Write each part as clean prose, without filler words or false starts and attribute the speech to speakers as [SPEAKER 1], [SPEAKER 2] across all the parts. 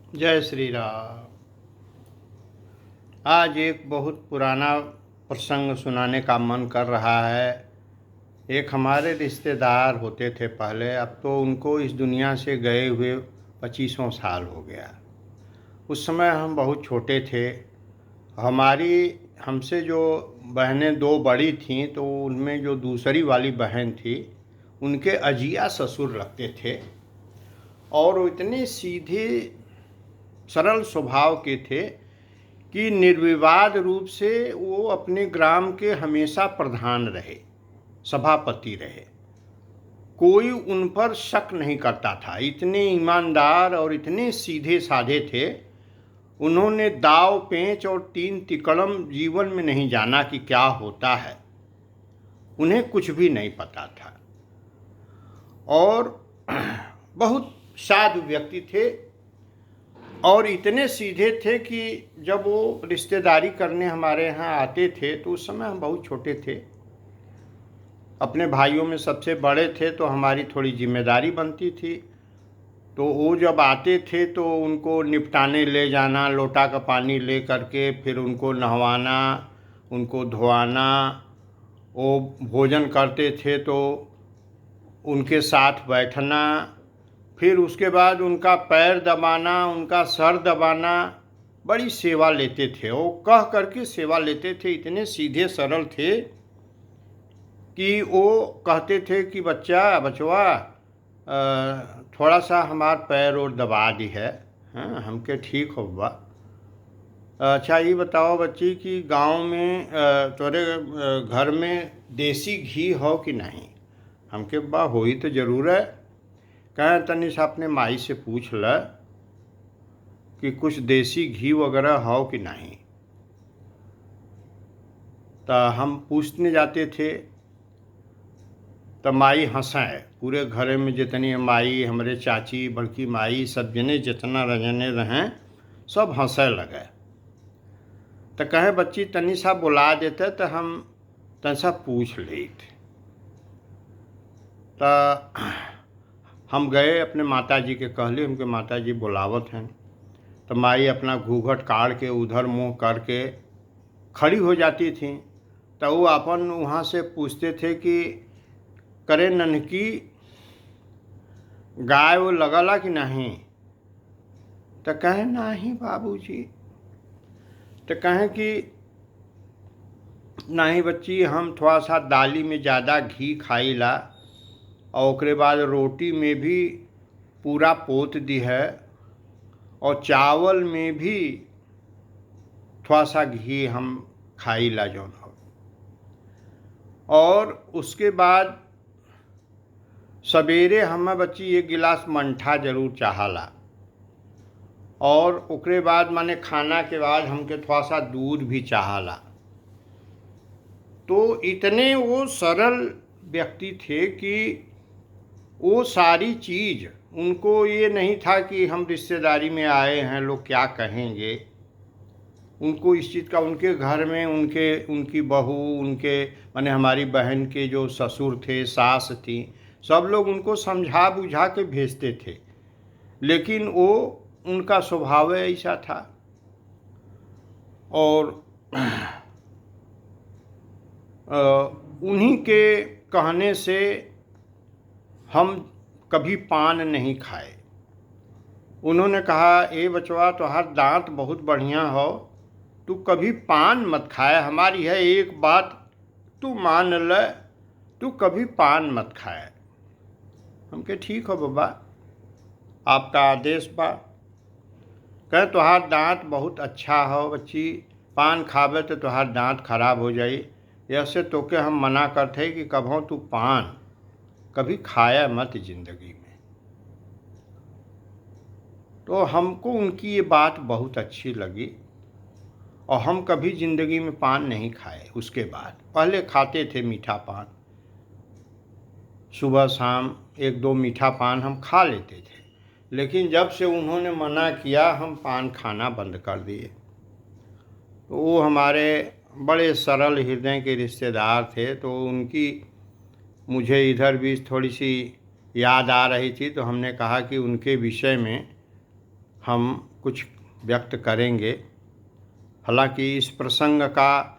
[SPEAKER 1] जय श्री राम। आज एक बहुत पुराना प्रसंग सुनाने का मन कर रहा है। एक हमारे रिश्तेदार होते थे पहले, अब तो उनको इस दुनिया से गए हुए 25 साल हो गया। उस समय हम बहुत छोटे थे। हमारी हमसे जो बहनें दो बड़ी थीं, तो उनमें जो दूसरी वाली बहन थी, उनके अजिया ससुर लगते थे और वो इतने सीधे सरल स्वभाव के थे कि निर्विवाद रूप से वो अपने ग्राम के हमेशा प्रधान रहे, सभापति रहे। कोई उन पर शक नहीं करता था। इतने ईमानदार और इतने सीधे साधे थे। उन्होंने दाव पेंच और तीन तिकड़म जीवन में नहीं जाना कि क्या होता है। उन्हें कुछ भी नहीं पता था और बहुत साधु व्यक्ति थे और इतने सीधे थे कि जब वो रिश्तेदारी करने हमारे यहाँ आते थे तो उस समय हम बहुत छोटे थे, अपने भाइयों में सबसे बड़े थे, तो हमारी थोड़ी जिम्मेदारी बनती थी। तो वो जब आते थे तो उनको निपटाने ले जाना, लोटा का पानी ले करके, फिर उनको नहवाना, उनको धोआना। वो भोजन करते थे तो उनके साथ बैठना, फिर उसके बाद उनका पैर दबाना, उनका सर दबाना। बड़ी सेवा लेते थे, वो कह करके सेवा लेते थे। इतने सीधे सरल थे कि वो कहते थे कि बचवा थोड़ा सा हमार पैर और दबा दी है। हाँ, हमके ठीक हो बा। अच्छा ये बताओ बच्ची कि गांव में तोरे घर में देसी घी हो कि नहीं? हमके बा होई तो ज़रूर है। कहें तनी से अपने माई से पूछ ल कि कुछ देसी घी वगैरह हो कि नहीं। तो हम पूछने जाते थे तो माई हंसाए। पूरे घर में जितनी माई, हमारे चाची, बड़की माई, सब जने जितना रजने रहें, सब हंसे लगे। तो कहे बच्ची तनी सा बुला देते तो हम तनी सा पूछ लेते। तो हम गए अपने माताजी के कहले, उनके माताजी बुलावत हैं। तो माई अपना घूंघट काढ़ के उधर मुंह करके खड़ी हो जाती थी। तो वो अपन वहाँ से पूछते थे कि करे नन्हकी गाय वो लगला कि नहीं? तो कहे नहीं बाबूजी। तो कहें कि नहीं बच्ची, हम थोड़ा सा दाली में ज़्यादा घी खाईला और उसके बाद रोटी में भी पूरा पोत दी है और चावल में भी थोड़ा सा घी हम खाईला जौन हो। और उसके बाद सवेरे हमें बच्ची एक गिलास मंठा जरूर चाहला और उसके बाद माने खाना के बाद हमके थोड़ा सा दूध भी चाहला। तो इतने वो सरल व्यक्ति थे कि वो सारी चीज़, उनको ये नहीं था कि हम रिश्तेदारी में आए हैं लोग क्या कहेंगे। उनको इस चीज़ का, उनके घर में उनकी बहू, उनके माने हमारी बहन के जो ससुर थे, सास थी, सब लोग उनको समझा बुझा के भेजते थे, लेकिन वो उनका स्वभाव ऐसा था। और उन्हीं के कहने से हम कभी पान नहीं खाए। उन्होंने कहा, ए बचवा तोहार दांत बहुत बढ़िया हो, तू कभी पान मत खाए। हमारी है एक बात तू मान ले, तू कभी पान मत खाए। हमके ठीक हो बाबा, आपका आदेश बा। कहे तोहार दांत बहुत अच्छा हो बच्ची, पान खावे तो तोहार दांत खराब हो जाई। ऐसे तोके हम मना करते कि कभों तू पान कभी खाया मत जिंदगी में। तो हमको उनकी ये बात बहुत अच्छी लगी और हम कभी ज़िंदगी में पान नहीं खाए। उसके बाद पहले खाते थे मीठा पान, सुबह शाम एक दो मीठा पान हम खा लेते थे, लेकिन जब से उन्होंने मना किया हम पान खाना बंद कर दिए। तो वो हमारे बड़े सरल हृदय के रिश्तेदार थे, तो उनकी मुझे इधर भी थोड़ी सी याद आ रही थी। तो हमने कहा कि उनके विषय में हम कुछ व्यक्त करेंगे। हालांकि इस प्रसंग का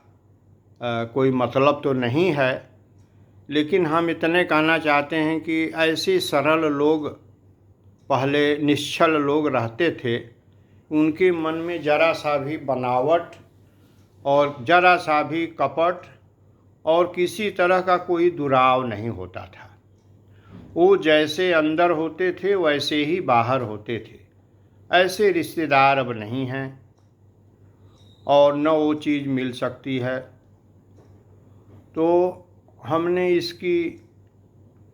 [SPEAKER 1] कोई मतलब तो नहीं है, लेकिन हम इतने कहना चाहते हैं कि ऐसे सरल लोग, पहले निश्चल लोग रहते थे, उनके मन में जरा सा भी बनावट और जरा सा भी कपट और किसी तरह का कोई दुराव नहीं होता था। वो जैसे अंदर होते थे वैसे ही बाहर होते थे। ऐसे रिश्तेदार अब नहीं हैं और न वो चीज़ मिल सकती है। तो हमने इसकी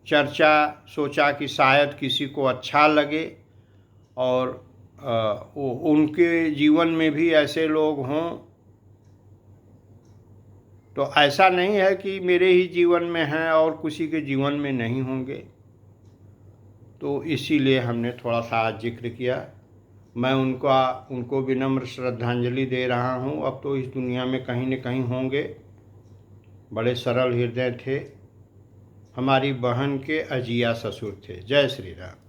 [SPEAKER 1] चर्चा सोचा कि शायद किसी को अच्छा लगे और उनके जीवन में भी ऐसे लोग हों। तो ऐसा नहीं है कि मेरे ही जीवन में हैं और किसी के जीवन में नहीं होंगे। तो इसीलिए हमने थोड़ा सा जिक्र किया। मैं उनको विनम्र श्रद्धांजलि दे रहा हूँ। अब तो इस दुनिया में कहीं न कहीं होंगे। बड़े सरल हृदय थे। हमारी बहन के अजिया ससुर थे। जय श्री राम।